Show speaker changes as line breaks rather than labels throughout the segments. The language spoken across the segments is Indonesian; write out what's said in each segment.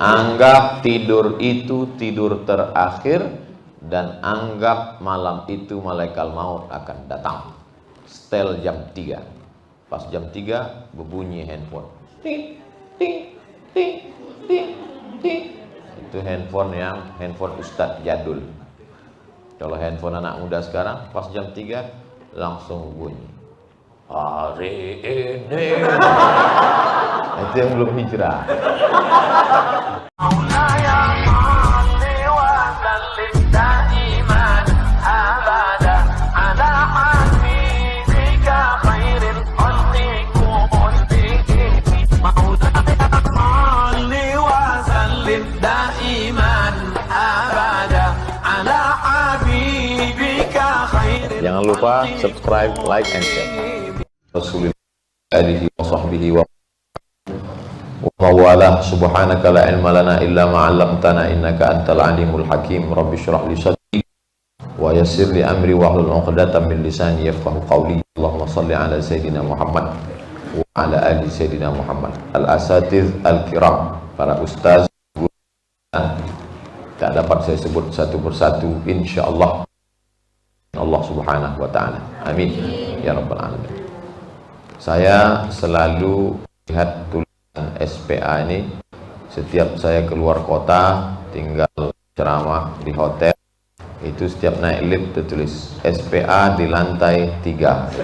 Anggap tidur itu tidur terakhir, dan anggap malam itu malaikat maut akan datang. Setel jam 3. Pas jam 3 berbunyi handphone. Ting, ting, ting, ting, ting. Itu handphone Ustadz jadul. Kalau handphone anak muda sekarang pas jam 3 langsung bunyi. Hari ini. Itu yang belum hijrah. Jangan lupa subscribe, like, and share. Rasulullah alihi wa sahbihi wa wala subhanaka la ilma lana illa ma 'allamtana innaka antal alimul hakim. Rabbi shrah li sadri wa yassir li amri wa hlul 'uqdatam min lisani yafqahu qawli. Allahumma shalli ala sayidina Muhammad wa ala ali sayidina Muhammad. Al-asatiz al-kiram, para ustaz, tak dapat saya sebut satu persatu, insyaallah Allah subhanahu wa ta'ala. Amin ya rabbal alamin. Saya selalu lihat tulisan SPA ini setiap saya keluar kota, tinggal ceramah di hotel, itu setiap naik lift tertulis SPA di lantai 3.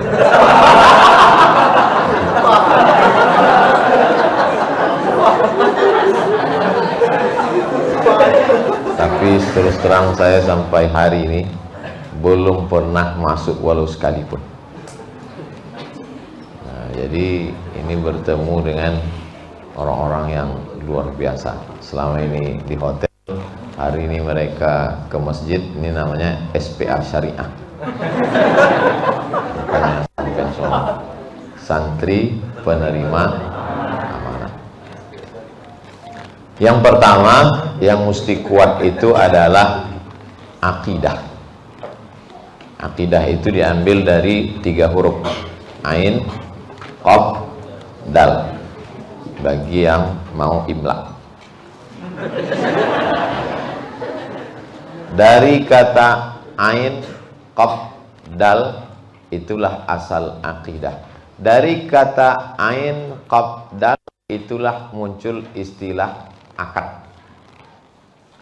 Tapi terus terang saya sampai hari ini belum pernah masuk walau sekalipun. Nah, jadi ini bertemu dengan orang-orang yang luar biasa. Selama ini di hotel, hari ini mereka ke masjid. Ini namanya SPA Syariah. Bukannya konvensional. Santri penerima amanah. Yang pertama yang mesti kuat itu adalah akidah. Akidah itu diambil dari 3 huruf, ain, qaf, dal. Bagi yang mau imla. Dari kata ain, qaf, dal, itulah asal akidah. Dari kata ain, qaf, dal, itulah muncul istilah akad.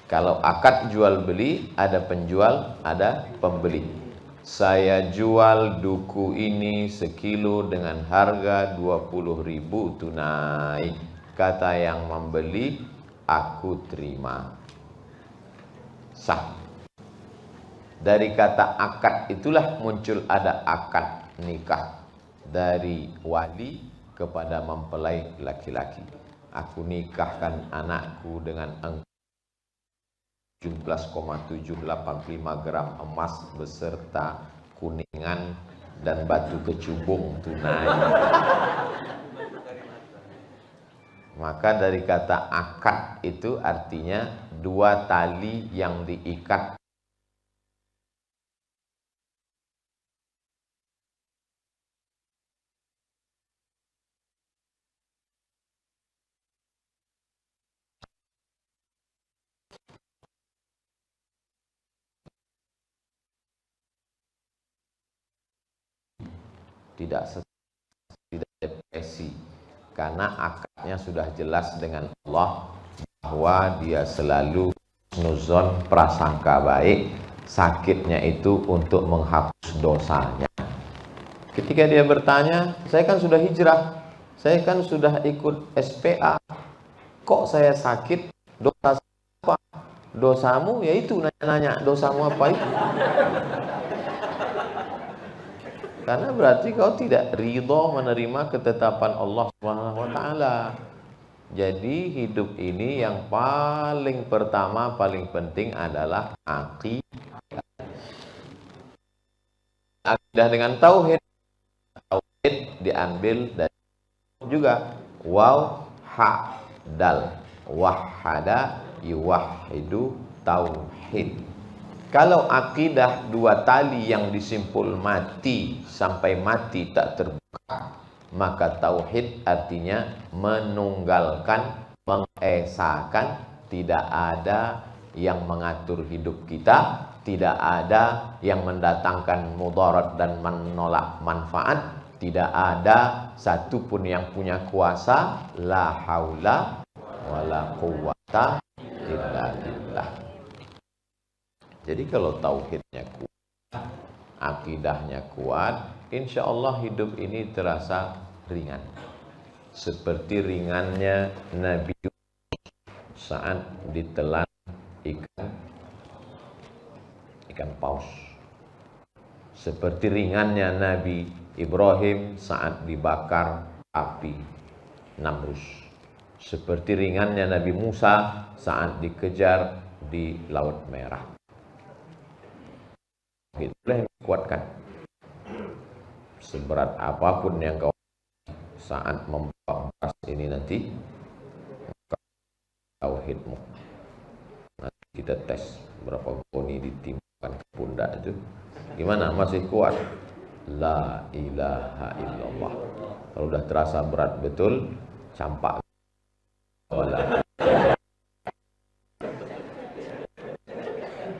Kalau akad jual beli, ada penjual, ada pembeli. Saya jual duku ini sekilo dengan harga 20.000 tunai. Kata yang membeli, aku terima. Sah. Dari kata akad itulah muncul ada akad nikah. Dari wali kepada mempelai laki-laki. Aku nikahkan anakku dengan engkau 17,785 gram emas beserta kuningan dan batu kecubung tunai. Maka dari kata akad itu artinya 2 tali yang diikat. Tidak depresi, karena akadnya sudah jelas dengan Allah bahwa dia selalu nuzon, prasangka baik. Sakitnya itu untuk menghapus dosanya. Ketika dia bertanya, saya kan sudah hijrah, saya kan sudah ikut SPA, kok saya sakit? Dosa apa? Dosamu? Yaitu nanya-nanya, dosamu apa itu? Karena berarti kau tidak ridho menerima ketetapan Allah Subhanahu wa ta'ala. Jadi hidup ini yang paling pertama, paling penting adalah akidah. Akidah dengan tauhid. Tauhid diambil dari juga waw, ha, dal. Wahada, yuwahidu, tauhid. Kalau akidah 2 tali yang disimpul mati sampai mati tak terbuka, maka tauhid artinya menunggalkan, mengesakan Tidak ada yang mengatur hidup kita, tidak ada yang mendatangkan mudarat dan menolak manfaat, tidak ada satupun yang punya kuasa. La haula wala quwwata illa billah. Jadi kalau tauhidnya kuat, akidahnya kuat, insya Allah hidup ini terasa ringan. Seperti ringannya Nabi saat ditelan ikan paus. Seperti ringannya Nabi Ibrahim saat dibakar api Namrus. Seperti ringannya Nabi Musa saat dikejar di Laut Merah. Itulah yang dikuatkan. Seberat apapun yang kau saat membawa beras ini nanti, tauhidmu. Nanti kita tes berapa goni ditimbulkan ke pundak itu. Gimana? Masih kuat? La ilaha illallah. Kalau udah terasa berat betul, campak.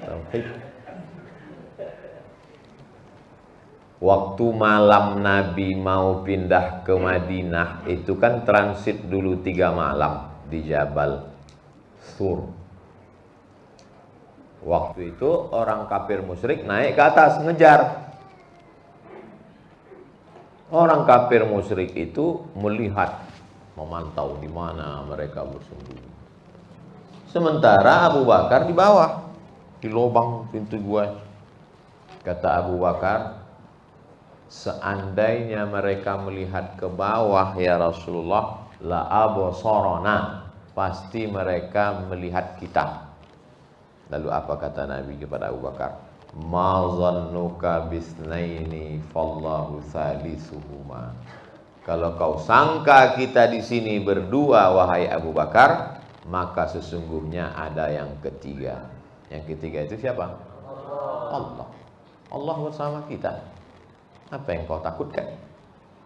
Tauhid. Waktu malam Nabi mau pindah ke Madinah, itu kan transit dulu 3 malam di Jabal Sur. Waktu itu orang kafir musyrik naik ke atas ngejar. Orang kafir musyrik itu melihat, memantau di mana mereka bersembunyi. Sementara Abu Bakar di bawah, di lubang pintu gua. Kata Abu Bakar, seandainya mereka melihat ke bawah ya Rasulullah, la absarana, pasti mereka melihat kita. Lalu apa kata Nabi kepada Abu Bakar? Ma zannuka bisnaini fallahu salisuhuma. Kalau kau sangka kita di sini berdua wahai Abu Bakar, maka sesungguhnya ada yang ketiga. Yang ketiga itu siapa? Allah. Allah bersama kita. Apa yang kau takutkan?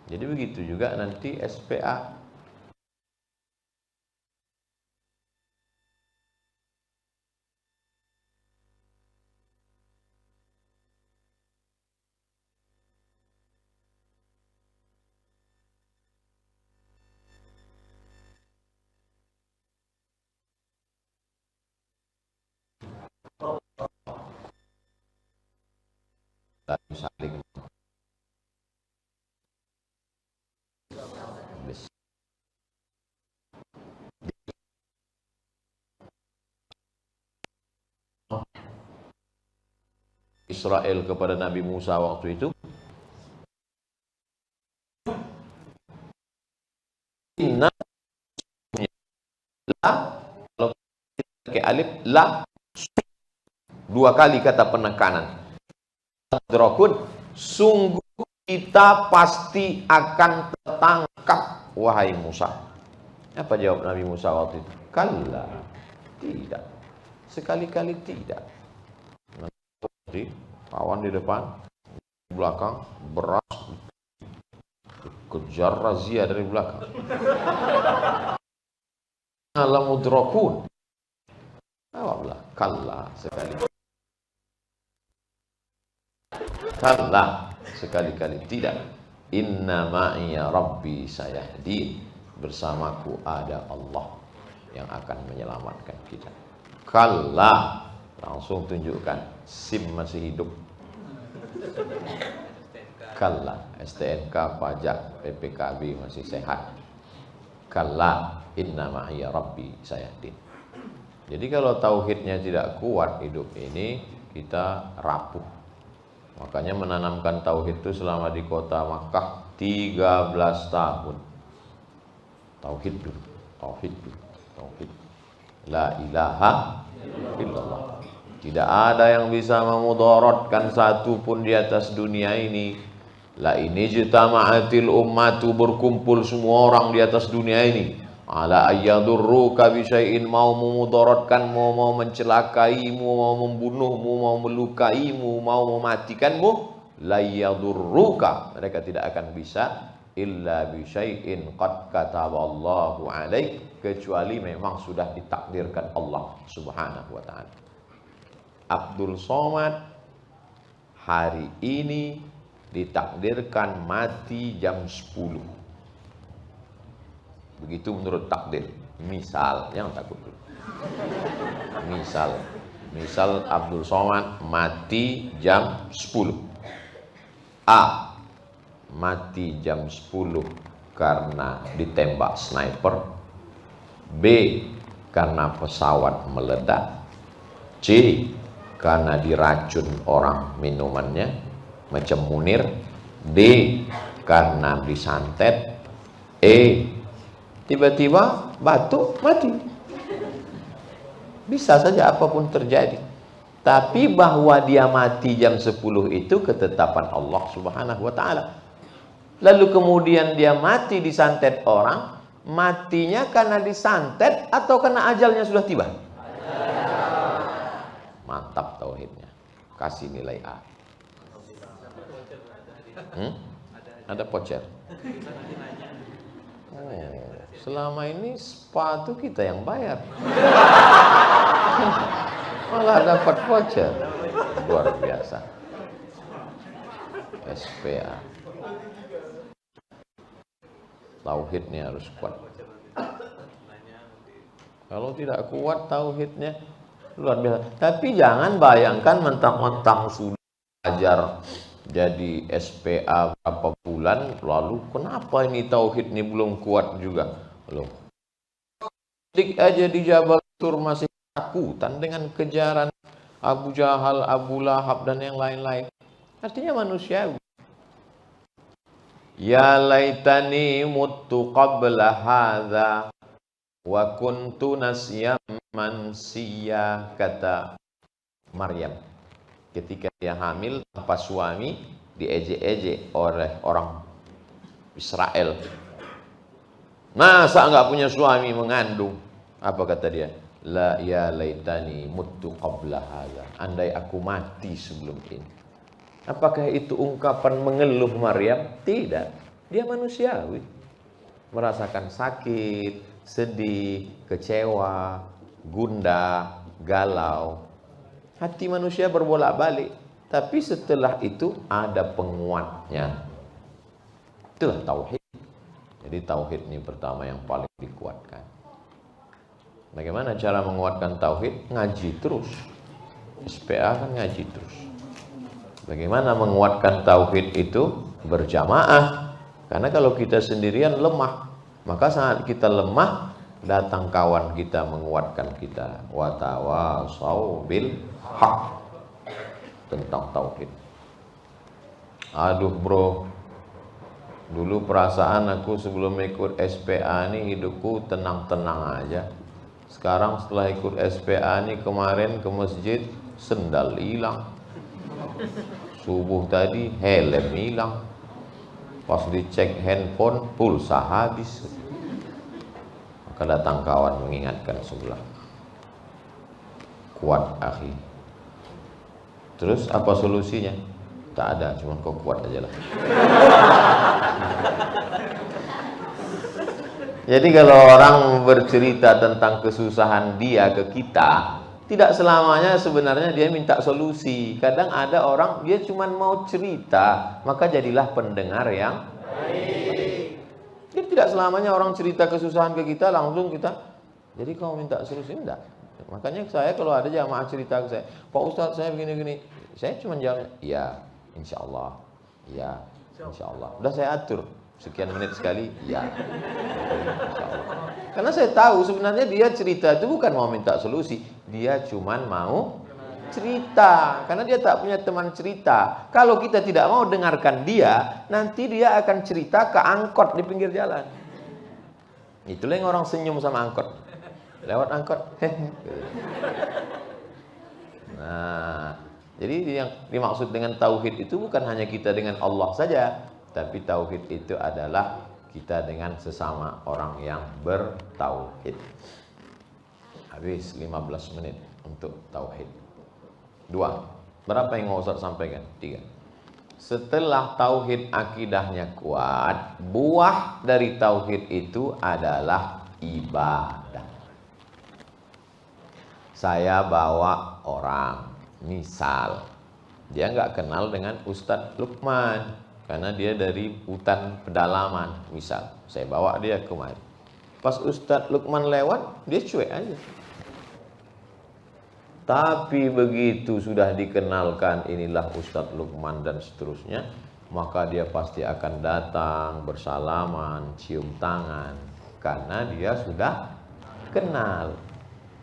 Jadi begitu juga nanti SPA. Saling Israel kepada Nabi Musa waktu itu, inna la, kalau pakai alif la, 2 kali kata penekanan. Drakun, sungguh kita pasti akan tertangkap wahai Musa. Apa jawab Nabi Musa waktu itu? Kalla, tidak. Sekali-kali tidak. Nanti kawan di depan, di belakang, beras kejar razia dari belakang. Alamudrakun. Jawablah, kalla sekali. Kalla, sekali-kali tidak. Inna ma'iya rabbi sayahdin. Bersamaku ada Allah yang akan menyelamatkan kita. Kalla, langsung tunjukkan SIM masih hidup. Kalla, STNK, pajak, PPKB masih sehat. Kalla, inna ma'iya rabbi sayahdin. Jadi kalau tauhidnya tidak kuat hidup ini, kita rapuh. Makanya menanamkan tauhid itu selama di kota Makkah 13 tahun. Tauhid dulu, tauhid dulu, tauhid. La ilaha illallah. Tidak ada yang bisa memudaratkan satu pun di atas dunia ini. La ini jitama'atil ummatu, berkumpul semua orang di atas dunia ini. Ala ayyadurruka bisyai'in, mau memudaratkanmu, mau mencelakaimu, mau membunuhmu, mau melukaimu, mau mematikanmu. La yadurruka, mereka tidak akan bisa illa bisyai'in qad kataballahu alaik, kecuali memang sudah ditakdirkan Allah Subhanahu wa taala. Abdul Somad hari ini ditakdirkan mati jam 10. Begitu menurut takdir. Misal, yang takut dulu. Misal Abdul Somad mati jam 10. A. Mati jam 10 karena ditembak sniper. B. Karena pesawat meledak. C. Karena diracun orang minumannya macam Munir. D. Karena disantet. E. Tiba-tiba batuk mati. Bisa saja apapun terjadi. Tapi bahwa dia mati jam 10 itu ketetapan Allah Subhanahu wa taala. Lalu kemudian dia mati disantet orang, matinya karena disantet atau karena ajalnya sudah tiba? Mantap tauhidnya. Kasih nilai A. Ada voucher. Selama ini sepatu kita yang bayar. Malah dapat voucher. Luar biasa. SPA. Tauhidnya harus kuat. Kalau tidak kuat tauhidnya luar biasa. Tapi jangan bayangkan mentang-mentang sudah belajar jadi SPA berapa bulan lalu kenapa ini tauhid ini belum kuat juga. Loh. Dik aja di Jabal Tur masih takutan dengan kejaran Abu Jahal, Abu Lahab dan yang lain-lain. Artinya manusiawi. Ya laitani muttu qabla hadza wa kuntu nasyan mansiya, kata Maryam ketika dia hamil tanpa suami, diejek-ejek oleh orang Israel. Masa enggak punya suami mengandung? Apa kata dia? La ya laitani muttu qabla hadza. Andai aku mati sebelum ini. Apakah itu ungkapan mengeluh Maryam? Tidak. Dia manusiawi. Merasakan sakit, sedih, kecewa, gundah, galau. Hati manusia berbolak-balik. Tapi setelah itu ada penguatnya. Itulah tauhid. Jadi tauhid ini pertama yang paling dikuatkan. Bagaimana cara menguatkan tauhid? Ngaji terus. SPA kan ngaji terus. Bagaimana menguatkan tauhid itu? Berjamaah. Karena kalau kita sendirian lemah. Maka saat kita lemah, datang kawan kita menguatkan kita. Wa tawasau bil haq. Tentang tauhid. Aduh bro, dulu perasaan aku sebelum ikut SPA ini hidupku tenang-tenang aja. Sekarang setelah ikut SPA ini kemarin ke masjid, sendal hilang. Subuh tadi helm hilang. Pas dicek handphone pulsa habis. Maka datang kawan mengingatkan sebelah. Kuat akhi. Terus apa solusinya? Tak ada, cuma kau kuat aja lah. Jadi kalau orang bercerita tentang kesusahan dia ke kita, tidak selamanya sebenarnya dia minta solusi. Kadang ada orang dia cuma mau cerita, maka jadilah pendengar yang baik. Jadi tidak selamanya orang cerita kesusahan ke kita langsung kita. Jadi kau minta solusi enggak? Makanya saya kalau ada jamaah cerita ke saya, Pak Ustadz saya begini-gini, saya cuma jawab, ya, insya Allah, ya, insya Allah. Udah saya atur. Sekian menit sekali, ya. Karena saya tahu sebenarnya dia cerita itu bukan mau minta solusi, dia cuman mau cerita. Karena dia tak punya teman cerita. Kalau kita tidak mau dengarkan dia, nanti dia akan cerita ke angkot di pinggir jalan. Itulah yang orang senyum sama angkot. Lewat angkot. Nah, jadi yang dimaksud dengan tauhid itu bukan hanya kita dengan Allah saja, tapi tauhid itu adalah kita dengan sesama orang yang bertauhid. Habis 15 menit untuk tauhid. 2. Berapa yang mau Ustaz sampaikan? 3. Setelah tauhid akidahnya kuat, buah dari tauhid itu adalah ibadah. Saya bawa orang, misal dia nggak kenal dengan Ustadz Lukman karena dia dari hutan pedalaman, misal saya bawa dia kemari. Pas Ustadz Lukman lewat, dia cuek aja. Tapi begitu sudah dikenalkan inilah Ustadz Lukman dan seterusnya, maka dia pasti akan datang, bersalaman, cium tangan, karena dia sudah kenal.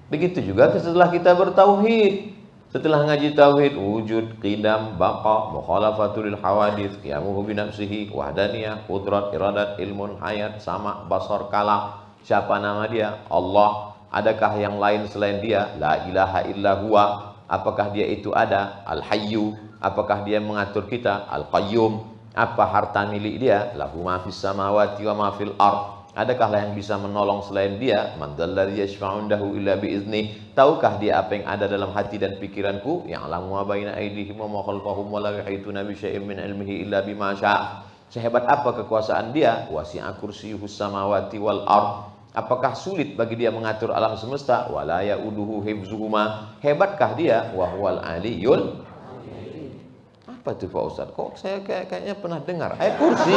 Begitu juga setelah kita bertauhid. Setelah ngaji tauhid, wujud, qidam, baqa, mukhalafatul hawadits, qiyamuhu bi nafsihi, wahdaniyah, qudrat, iradat, ilmun, hayat, sama, basar, kalam. Siapa nama dia? Allah. Adakah yang lain selain dia? La ilaha illa huwa. Apakah dia itu ada? Al-Hayyu. Apakah dia mengatur kita? Al-Qayyum. Apa harta milik dia? Lahu ma fis samawati wa ma fil ardh. Adakah yang bisa menolong selain dia? Man dzalladzi yashfa'u 'indahu illa bi'idznih. Tahukah dia apa yang ada dalam hati dan pikiranku? Ya'lamu ma baina aydihim wa ma khalfahum wa la yuhituna bi syai'in min 'ilmihi illa bima syaa'. Sehebat apa kekuasaan dia? Wasi'a kursiyyuhus samawati wal ardh. Apakah sulit bagi dia mengatur alam semesta? Wala ya'uduhu hifzuhuma. Hebatkah dia? Wa huwal aliyyul. Apa itu Pak Ustaz? Kok saya kayaknya pernah dengar? Ayat kursi.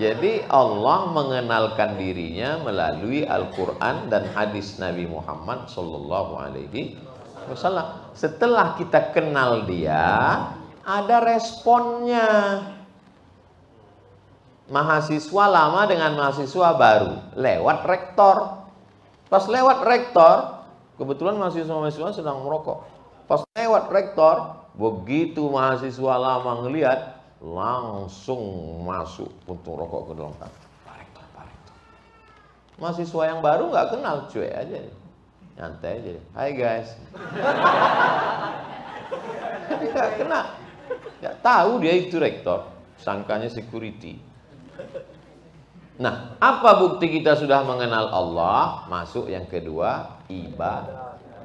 Jadi Allah mengenalkan dirinya melalui Al-Quran dan hadis Nabi Muhammad Sallallahu Alaihi Wasallam. Setelah kita kenal dia, ada responnya. Mahasiswa lama dengan mahasiswa baru lewat rektor. Pas lewat rektor, kebetulan mahasiswa-mahasiswa sedang merokok. Pas lewat rektor, begitu mahasiswa lama ngelihat, langsung masuk puntung rokok ke dalam tas. Pak Rektor, Pak Rektor. Mahasiswa yang baru nggak kenal, cuek aja, nyantai aja. Hai guys. Nggak kenal, nggak tahu dia itu rektor, sangkanya security. Nah, apa bukti kita sudah mengenal Allah? Masuk yang kedua,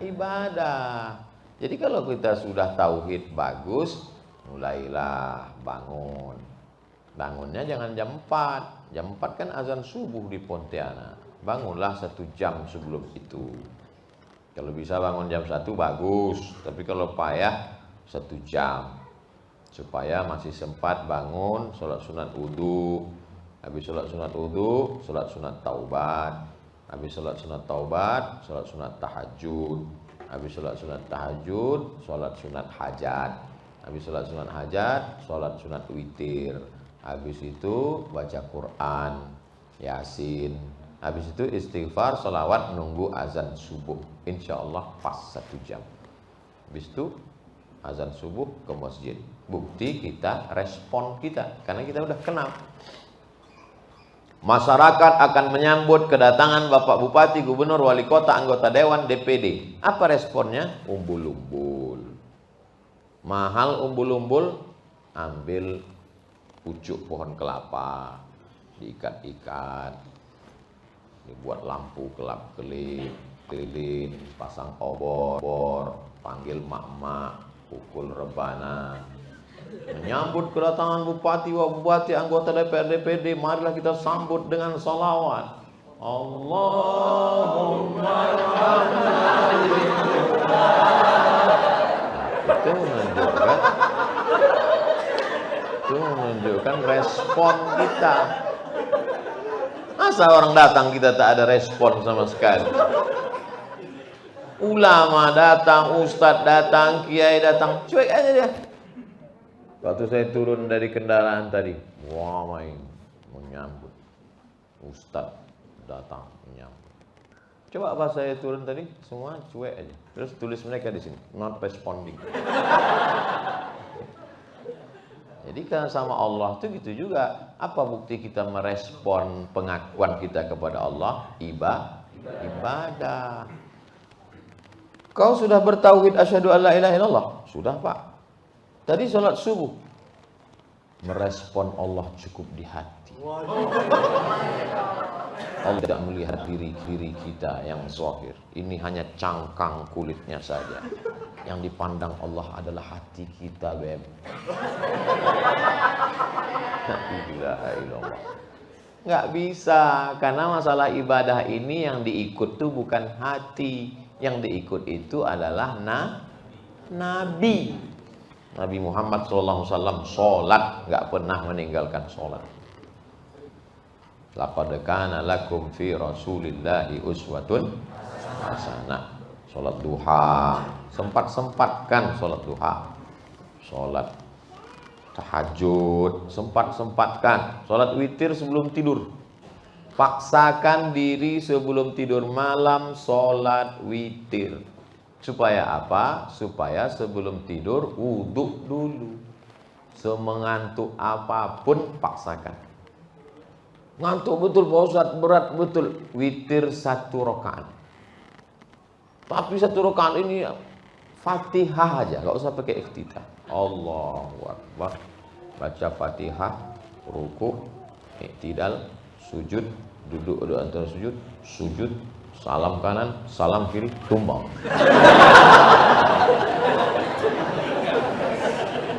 ibadah. Jadi kalau kita sudah tauhid bagus, mulailah bangun. Bangunnya jangan jam 4. Jam 4 kan azan subuh di Pontianak. Bangunlah 1 jam sebelum itu. Kalau bisa bangun jam 1 bagus. Tapi kalau payah 1 jam. Supaya masih sempat bangun, sholat sunat wudu. Habis sholat sunat wudu, sholat sunat taubat. Habis sholat sunat taubat, sholat sunat tahajud. Habis sholat sunat tahajud, sholat sunat hajat. Habis sholat sunat hajat, sholat sunat witir. Habis itu baca Quran, Yasin. Habis itu istighfar, sholawat, nunggu azan subuh. Insya Allah pas 1 jam. Habis itu azan subuh ke masjid. Bukti kita, respon kita, karena kita udah kenal. Masyarakat akan menyambut kedatangan Bapak Bupati, Gubernur, Wali Kota, anggota Dewan, DPD. Apa responnya? Umbul-umbul. Mahal umbul-umbul, ambil pucuk pohon kelapa, diikat-ikat, dibuat lampu kelap-kelip, lilin, pasang obor, panggil mak-mak, pukul rebana. Menyambut kedatangan Bupati, Wabupati, anggota DPR, DPD, marilah kita sambut dengan salawat. Allahumma itu menunjukkan respon kita. Masa orang datang kita tak ada respon sama sekali? Ulama datang, ustadz datang, kiai datang, cuek aja dia. Waktu saya turun dari kendaraan tadi, wah main menyambut. Ustadz datang menyambut. Coba pas saya turun tadi, semua cuek aja. Terus tulis mereka di sini, not responding. Jadi kan sama Allah itu gitu juga. Apa bukti kita merespon pengakuan kita kepada Allah? Ibadah. Kau sudah bertauhid asyhadu alla ilaha illallah? Sudah, Pak. Tadi sholat subuh, merespon Allah cukup di hati. Allah tidak melihat diri kita yang zahir. Ini hanya cangkang kulitnya saja. Yang dipandang Allah adalah hati kita, beb. La ilaha illallah. Nggak bisa, karena masalah ibadah ini yang diikut tuh bukan hati, yang diikut itu adalah Nabi. Nabi Muhammad SAW sholat, nggak pernah meninggalkan sholat. Laqad kana lakum fi Rasulillahi uswatun hasanah. Sholat duha, sempat-sempatkan sholat duha. Sholat tahajud, sempat-sempatkan. Sholat witir sebelum tidur. Paksakan diri sebelum tidur malam sholat witir. Supaya apa? Supaya sebelum tidur wudhu dulu. Semengantuk apapun paksakan. Ngantuk betul Pak Ustadz, berat betul. Witir 1 rakaat. Tapi 1 rakaat ini Fatihah aja, gak usah pakai iftitah. Allahu Akbar. Baca Fatihah, ruku, iktidal, sujud, duduk antara sujud, sujud, salam kanan, salam kiri, tumbang.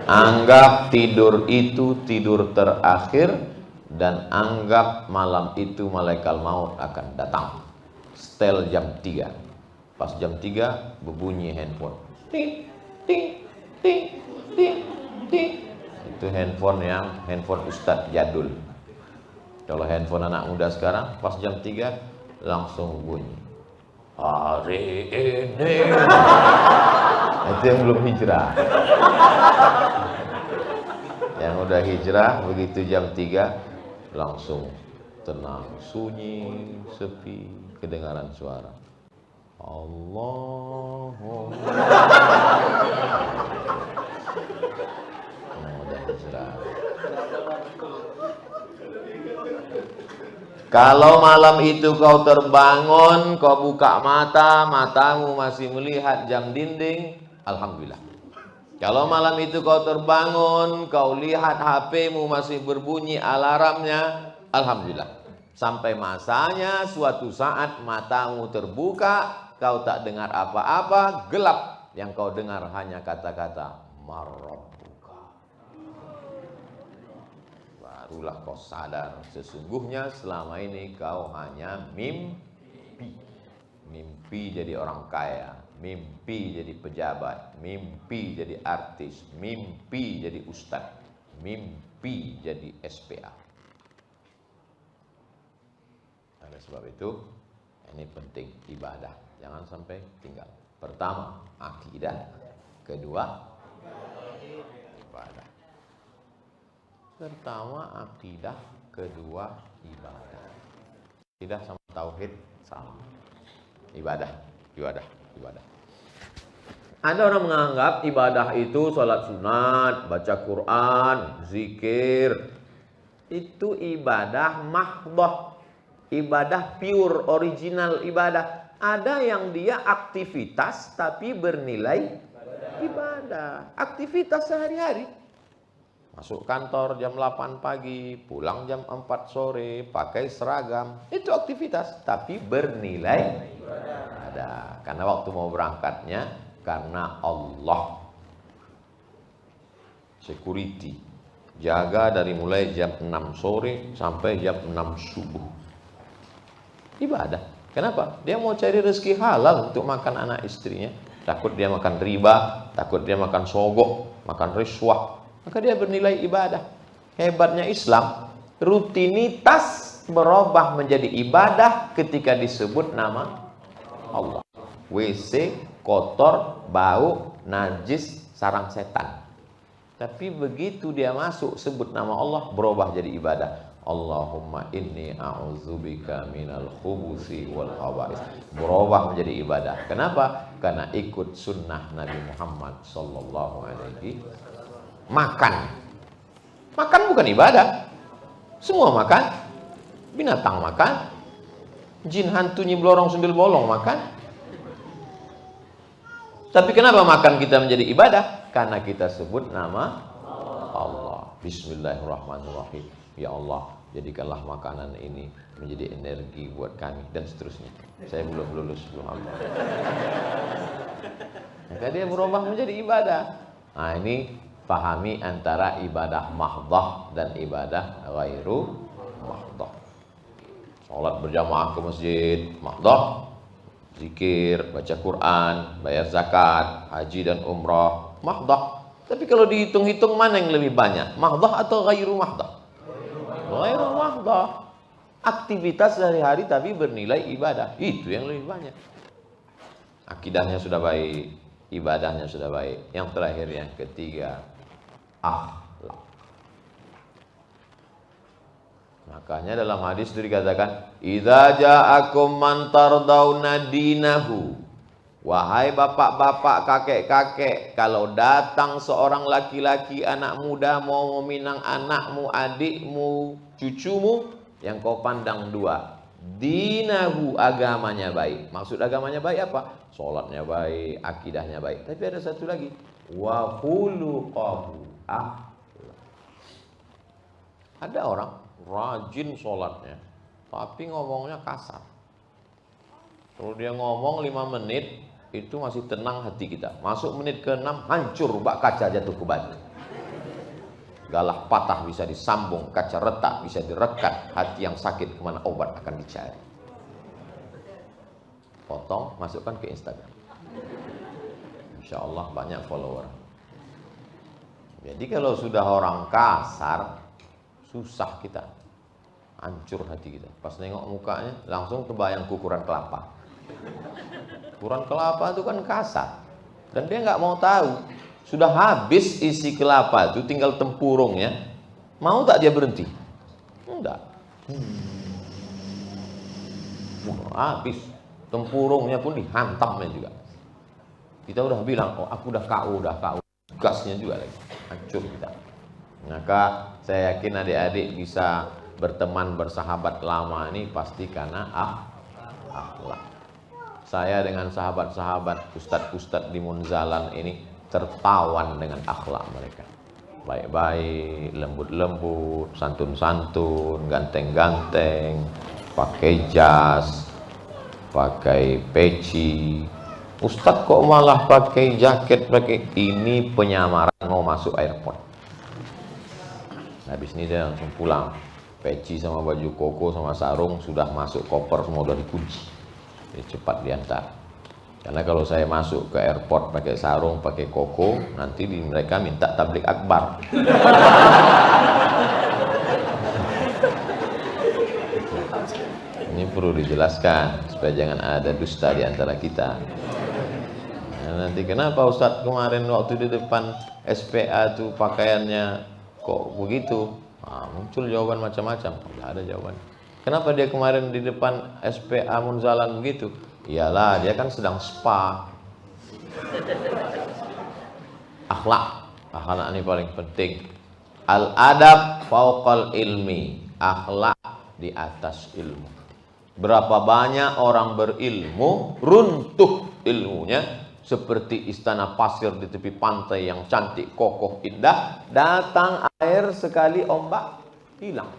Anggap tidur itu tidur terakhir, dan anggap malam itu malaikat maut akan datang. Setel jam 3. Pas jam 3 berbunyi handphone. Ting, ting, ting, ting, ting. Itu handphone Ustadz jadul. Kalau handphone anak muda sekarang pas jam 3 langsung bunyi. Hari ini. Itu yang belum hijrah. Yang udah hijrah begitu jam 3 langsung tenang, sunyi, sepi, kedengaran suara. Allahumma. Udah hijrah. Kalau malam itu kau terbangun, kau buka mata, matamu masih melihat jam dinding, alhamdulillah. Kalau malam itu kau terbangun, kau lihat HP-mu masih berbunyi alarmnya, alhamdulillah. Sampai masanya suatu saat matamu terbuka, kau tak dengar apa-apa, gelap. Yang kau dengar hanya kata-kata marabbuka. Barulah kau sadar sesungguhnya selama ini kau hanya mimpi. Mimpi jadi orang kaya, mimpi jadi pejabat, mimpi jadi artis, mimpi jadi ustadz, mimpi jadi SPA. Oleh sebab itu, ini penting ibadah, jangan sampai tinggal. Pertama, akidah. Kedua, ibadah. Pertama, akidah. Kedua, ibadah. Akidah sama tauhid sama. Ibadah. Ada orang menganggap ibadah itu sholat sunat, baca Quran, zikir. Itu ibadah mahdoh. Ibadah pure, original ibadah. Ada yang dia aktivitas tapi bernilai ibadah. Aktivitas sehari-hari. Masuk kantor jam 8 pagi, pulang jam 4 sore, pakai seragam. Itu aktivitas tapi bernilai ibadah. Karena waktu mau berangkatnya karena Allah. Security. Jaga dari mulai jam 6 sore sampai jam 6 subuh. Ibadah. Kenapa? Dia mau cari rezeki halal untuk makan anak istrinya. Takut dia makan riba, takut dia makan sogok, makan riswah. Maka dia bernilai ibadah. Hebatnya Islam, rutinitas berubah menjadi ibadah ketika disebut nama Allah. WC, kotor, bau, najis, sarang setan. Tapi begitu dia masuk sebut nama Allah, berubah jadi ibadah. Allahumma inni a'udzubika minal khubusi wal khaba'is. Berubah menjadi ibadah. Kenapa? Karena ikut sunnah Nabi Muhammad sallallahu alaihi. Makan bukan ibadah. Semua makan. Binatang makan. Jin hantu nyiblorong sundel bolong makan. Tapi kenapa makan kita menjadi ibadah? Karena kita sebut nama Allah. Bismillahirrahmanirrahim. Ya Allah, jadikanlah makanan ini menjadi energi buat kami, dan seterusnya. Saya belum lulus, belum apa. Maka dia berubah menjadi ibadah. Nah, ini pahami antara ibadah mahdhah dan ibadah ghairu mahdhah. Salat berjamaah ke masjid mahdhah, zikir, baca Quran, bayar zakat, haji dan umrah mahdhah. Tapi kalau dihitung-hitung mana yang lebih banyak, mahdhah atau ghairu mahdhah? Ghairu mahdhah. Aktivitas sehari-hari tapi bernilai ibadah, itu yang lebih banyak. Akidahnya sudah baik, ibadahnya sudah baik. Yang terakhir, yang ketiga, akhlak. Makanya dalam hadis itu dikatakan, idza ja'akum man tardawna dinahu. Wahai bapak-bapak, kakek-kakek, kalau datang seorang laki-laki, anak muda mau meminang anakmu, adikmu, cucumu, yang kau pandang dua, dinahu, agamanya baik. Maksud agamanya baik apa? Sholatnya baik, akidahnya baik. Tapi ada satu lagi, wa khuluqahu, ada orang rajin sholatnya, tapi ngomongnya kasar. Kalau dia ngomong 5 menit, itu masih tenang hati kita. Masuk menit ke-6, hancur, bak kaca jatuh ke batu. Galah patah bisa disambung, kaca retak bisa direkat, hati yang sakit kemana obat akan dicari. Potong, masukkan ke Instagram. Insya Allah banyak follower. Jadi kalau sudah orang kasar, susah kita, hancur hati kita. Pas nengok mukanya, langsung kebayang kukuran kelapa. Kukuran kelapa itu kan kasar, dan dia nggak mau tahu. Sudah habis isi kelapa itu, tinggal tempurungnya. Mau tak dia berhenti? Enggak. Habis. Tempurungnya pun dihantamnya juga. Kita udah bilang, oh aku udah KO. Gasnya juga lagi. Hancur kita. Maka saya yakin adik-adik bisa berteman, bersahabat lama ini pasti karena akhlak. Saya dengan sahabat-sahabat, ustadz-ustadz di Munzalan ini tertawan dengan akhlak mereka. Baik-baik, lembut-lembut, santun-santun, ganteng-ganteng, pakai jas, pakai peci. Ustadz kok malah pakai jaket, pakai ini penyamaran mau masuk airport. Habis ini dia langsung pulang. Peci sama baju koko sama sarung sudah masuk koper, semua udah dikunci. Jadi cepat diantar. Karena kalau saya masuk ke airport pakai sarung, pakai koko, nanti mereka minta tablik akbar. Ini perlu dijelaskan supaya jangan ada dusta di antara kita. Nah, nanti kenapa Ustadz kemarin waktu di depan SPA tuh pakaiannya kok begitu? Nah, muncul jawaban macam-macam. Tidak ada jawaban. Kenapa dia kemarin di depan SPA Munzalan begitu? Iyalah, dia kan sedang spa. Akhlak ini paling penting. Al-adab fauqal ilmi. Akhlak di atas ilmu. Berapa banyak orang berilmu, runtuh ilmunya, seperti istana pasir di tepi pantai yang cantik, kokoh, indah. Datang air sekali ombak, hilang.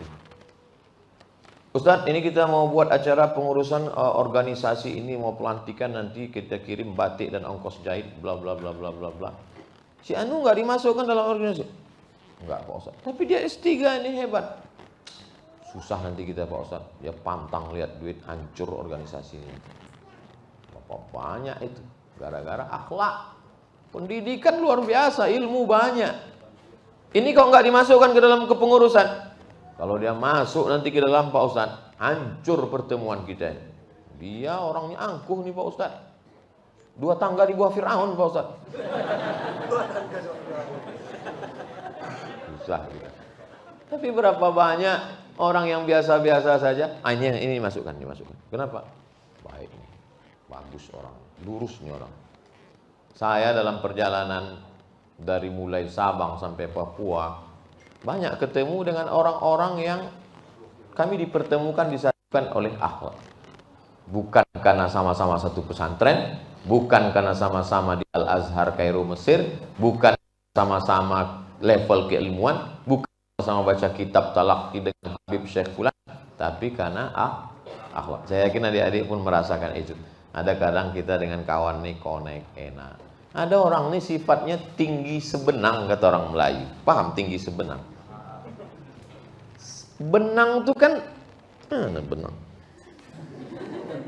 Ustadz, ini kita mau buat acara pengurusan organisasi ini, mau pelantikan, nanti kita kirim batik dan ongkos jahit, bla bla bla bla bla bla. Si Anu nggak dimasukkan dalam organisasi? Enggak Pak Ustadz. Tapi dia S3 ini hebat. Susah nanti kita Pak Ustadz. Dia pantang lihat duit, hancur organisasi ini. Berapa banyak itu? Gara-gara akhlak. Pendidikan luar biasa, ilmu banyak. Ini kok nggak dimasukkan ke dalam kepengurusan? Kalau dia masuk nanti ke dalam Pak Ustadz, hancur pertemuan kita. Dia orangnya angkuh nih Pak Ustadz. 2 tangga di bawah Fir'aun Pak Ustadz. Susah gitu. Tapi berapa banyak orang yang biasa-biasa saja, ini dimasukkan. Kenapa? Baik nih, bagus orang, lurus nih orang. Saya dalam perjalanan dari mulai Sabang sampai Papua, banyak ketemu dengan orang-orang yang kami dipertemukan, disatukan oleh akhlak. Bukan karena sama-sama satu pesantren, bukan karena sama-sama di Al-Azhar Kairo Mesir, bukan sama-sama level keilmuan, bukan sama baca kitab talaqi dengan Habib Syekh Fulan, tapi karena akhlak. Saya yakin adik-adik pun merasakan itu. Ada kadang kita dengan kawan nih connect enak, Ada orang nih sifatnya tinggi sebenang, kata orang Melayu. Paham tinggi sebenang? Benang tuh kan, mana benang?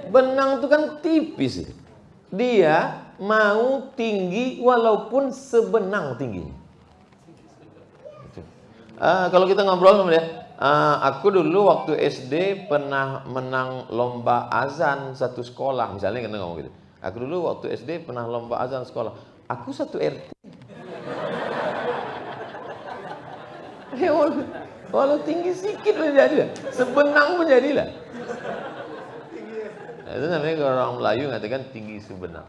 Benang tuh kan tipis. Dia mau tinggi walaupun sebenang tingginya. Kalau kita ngobrol sama dia, aku dulu waktu SD pernah menang lomba azan satu sekolah, misalnya kita ngomong gitu. Aku dulu waktu SD pernah lomba azan sekolah. Aku satu RT. Walau tinggi sedikit pun jadilah, sebenang pun jadilah. Itu namanya kalau orang Melayu mengatakan tinggi sebenang.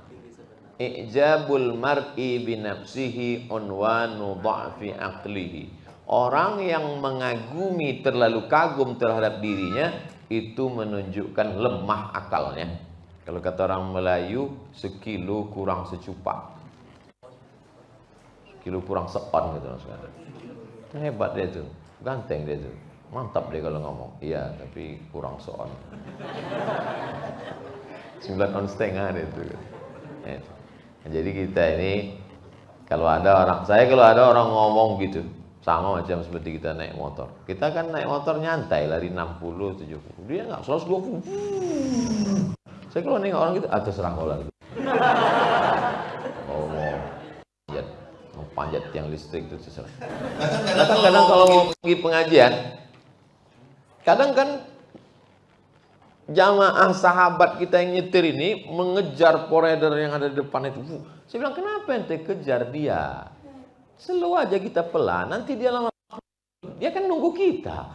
Ijabul mar'i binafsihi unwanu dha'fi aqlihi. Orang yang mengagumi, terlalu kagum terhadap dirinya, itu menunjukkan lemah akalnya. Kalau kata orang Melayu, sekilo kurang secupak, sekilo kurang seon gitu. Hebat dia tuh, ganteng dia tuh, mantap dia kalau ngomong. Iya, tapi kurang seon. 9 on setengah dia tuh. Jadi kita ini, kalau ada orang ngomong gitu, sama macam seperti kita naik motor. Kita kan naik motor nyantai, lari 60, 70. Dia nggak, 120. Saya kalau nengok orang gitu, terserah kau lah gitu. Oh, mau panjat tiang listrik itu terserah. Kadang-kadang kalau mau pergi pengajian, kadang kan jamaah sahabat kita yang nyetir ini mengejar poreder yang ada di depan itu. Saya bilang, kenapa ente kejar dia? Slow aja kita pelan, nanti dia lama, dia kan nunggu kita.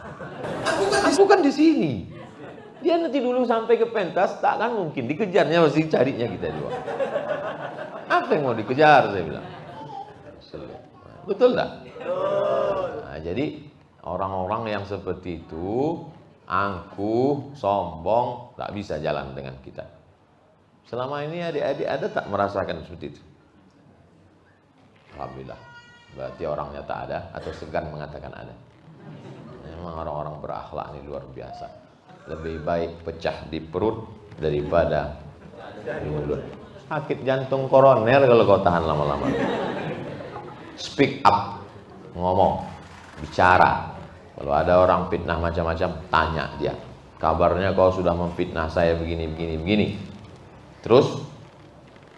Aku kan di sini. Dia nanti dulu sampai ke pentas, tak kan mungkin dikejarnya, masih carinya kita juga. Apa yang mau dikejar, saya bilang. Betul tak? Nah, jadi orang-orang yang seperti itu angkuh, sombong, tak bisa jalan dengan kita. Selama ini adik-adik ada tak merasakan seperti itu? Alhamdulillah. Berarti orangnya tak ada atau segan mengatakan ada. Memang orang-orang berakhlak ini luar biasa. Lebih baik pecah di perut daripada di mulut. Sakit jantung koroner kalau kau tahan lama-lama. Speak up, ngomong, bicara. Kalau ada orang fitnah macam-macam, tanya dia. Kabarnya kau sudah memfitnah saya begini. Terus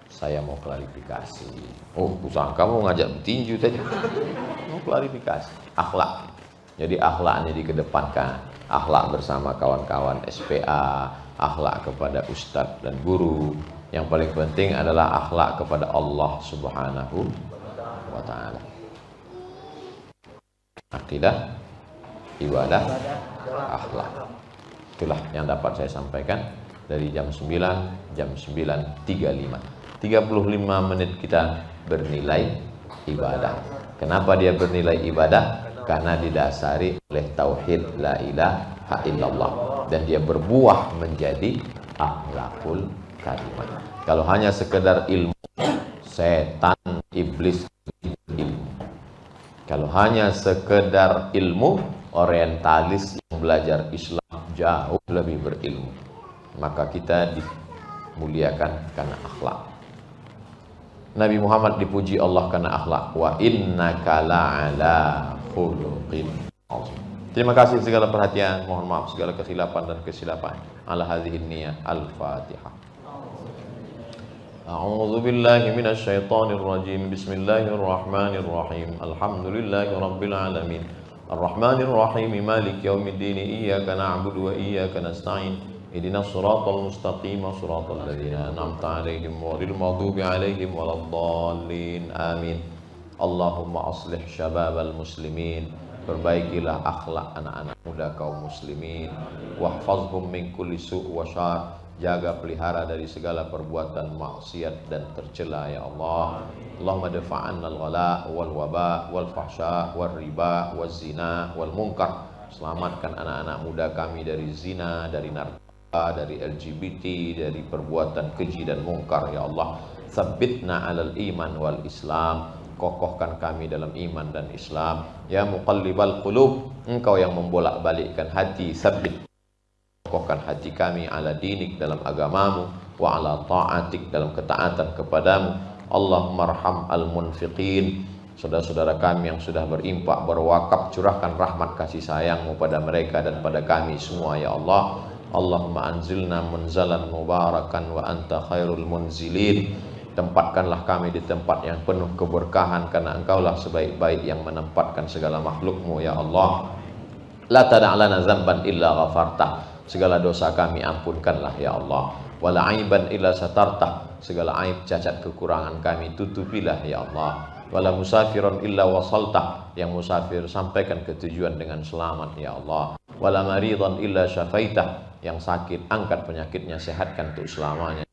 saya mau klarifikasi. Oh, kusangka kamu ngajak bertinju tadi. Mau klarifikasi. Akhlak. Jadi akhlaknya dikedepankan. Akhlak bersama kawan-kawan SPA, akhlak kepada ustadz dan guru. Yang paling penting adalah akhlak kepada Allah Subhanahu wa ta'ala. Akidah, ibadah, akhlak. Itulah yang dapat saya sampaikan dari jam 9, jam 9.35. 35 menit kita bernilai ibadah. Kenapa dia bernilai ibadah? Karena didasari oleh tauhid la ilaha illallah, dan dia berbuah menjadi akhlakul karimah. Kalau hanya sekedar ilmu, setan, iblis ilmu. Kalau hanya sekedar ilmu, orientalis yang belajar Islam jauh lebih berilmu. Maka kita dimuliakan karena akhlak. Nabi Muhammad dipuji Allah karena akhlak. Wa innaka la'ala khuluqin azim. Terima kasih segala perhatian. Mohon maaf segala kesilapan dan kesilapan. Ala hadhihi niyah. Al-Fatihah. A'udzu billahi minasy syaithanir rajim. Bismillahirrahmanirrahim. Alhamdulillahi rabbil alamin. Arrahmanir rahim. Maliki yaumiddin. Iyyaka na'budu wa iyyaka nasta'in. Ihdinas siratal mustaqim, siratal ladzina an'amta 'alaihim ghairil maghdubi 'alaihim waladdallin. Amin. Allahumma aslih syababal muslimin. Perbaikilah akhlak anak-anak muda kaum muslimin. Wahfazhum min kulli su' wa syarr. Jaga pelihara dari segala perbuatan maksiat dan tercela ya Allah. Allahumma dafa'anna al-ghala wal waba wal fahsya wal riba wal zina wal munkar. Selamatkan anak-anak muda kami dari zina, dari narkoba, dari LGBT, dari perbuatan keji dan mungkar ya Allah. Tsabbitna 'alal iman wal Islam. Kokohkan kami dalam iman dan Islam. Ya muqallibal qulub, Engkau yang membolak-balikkan hati, tsabbit, kokohkan hati kami ala dinik dalam agamamu, wa ala ta'atik dalam ketaatan kepadamu, Allahumma arham al-munfiqin. Saudara-saudara kami yang sudah berimpak, berwakaf, curahkan rahmat kasih sayang-Mu pada mereka dan pada kami semua ya Allah. Allahumma anzilna munzalan mubarakan wa anta khairul munzilin. Tempatkanlah kami di tempat yang penuh keberkahan, karena Engkaulah sebaik-baik yang menempatkan segala makhluk-Mu ya Allah. La tada'lana zamban illa ghafartah. Segala dosa kami ampunkanlah ya Allah. Wala aiban illa satartah. Segala aib, cacat, kekurangan kami tutupilah ya Allah. Wala musafiron illa wasaltah. Yang musafir sampaikan ke tujuan dengan selamat ya Allah. Wala maridhan illa syafaitah. Yang sakit angkat penyakitnya, sehatkan untuk selamanya.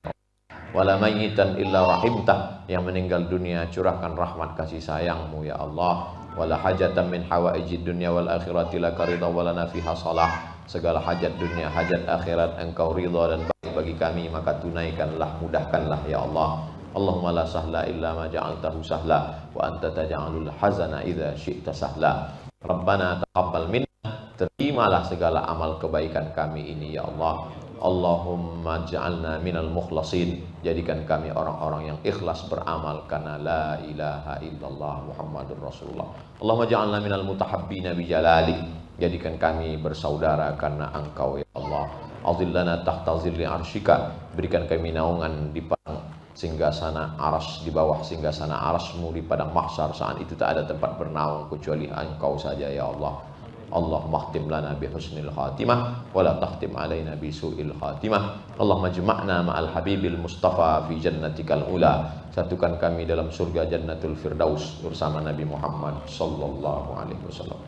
Wala mayyitan illa rahimtah. Yang meninggal dunia curahkan rahmat kasih sayang-Mu ya Allah. Wala hajatan min hawaijid dunya wal akhirati laka ridha walana fiha salah. Segala hajat dunia, hajat akhirat Engkau ridha dan baik bagi kami, maka tunaikanlah, mudahkanlah ya Allah. Allahumma la sahla illa ma ja'altahu sahla wa anta taj'alul hazana idza syi'ta sahla. Rabbana taqabbal minna. Terimalah segala amal kebaikan kami ini ya Allah. Allahumma ja'alna minal mukhlasin. Jadikan kami orang-orang yang ikhlas beramal karena la ilaha illallah Muhammadur Rasulullah. Allahumma ja'alna minal mutahabbina bijalali. Jadikan kami bersaudara karena Engkau ya Allah. Azillana tahta zilli arsyika. Berikan kami naungan di padang singgasana aras, di bawah singgasana arasmu di padang mahsyar. Saat itu tak ada tempat bernaung kecuali Engkau saja ya Allah. Allahumma khtim lana bi husnil khatimah wa la takhtim alaina bi su'il khatimah. Allahumma jama'na ma'al habibil mustafa fi jannatikal ula. Satukan kami dalam surga jannatul firdaus bersama Nabi Muhammad sallallahu alaihi wasallam.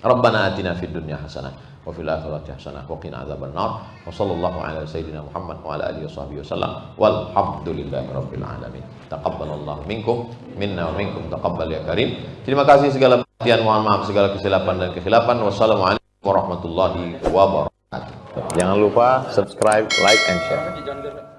Rabbana atina fid dunya hasanah wa fil akhirati hasanah wa qina adzabannar. Wa sallallahu ala sayyidina Muhammad wa ala alihi washabbihi wasallam. Walhamdulillahi rabbil alamin. Taqabbalallahu minkum minna wa minkum taqabbal ya karim. Terima kasih segala perhatian, mohon maaf segala kesilapan dan kekhilafan. Wassalamualaikum warahmatullahi wabarakatuh. Jangan lupa subscribe, like and share.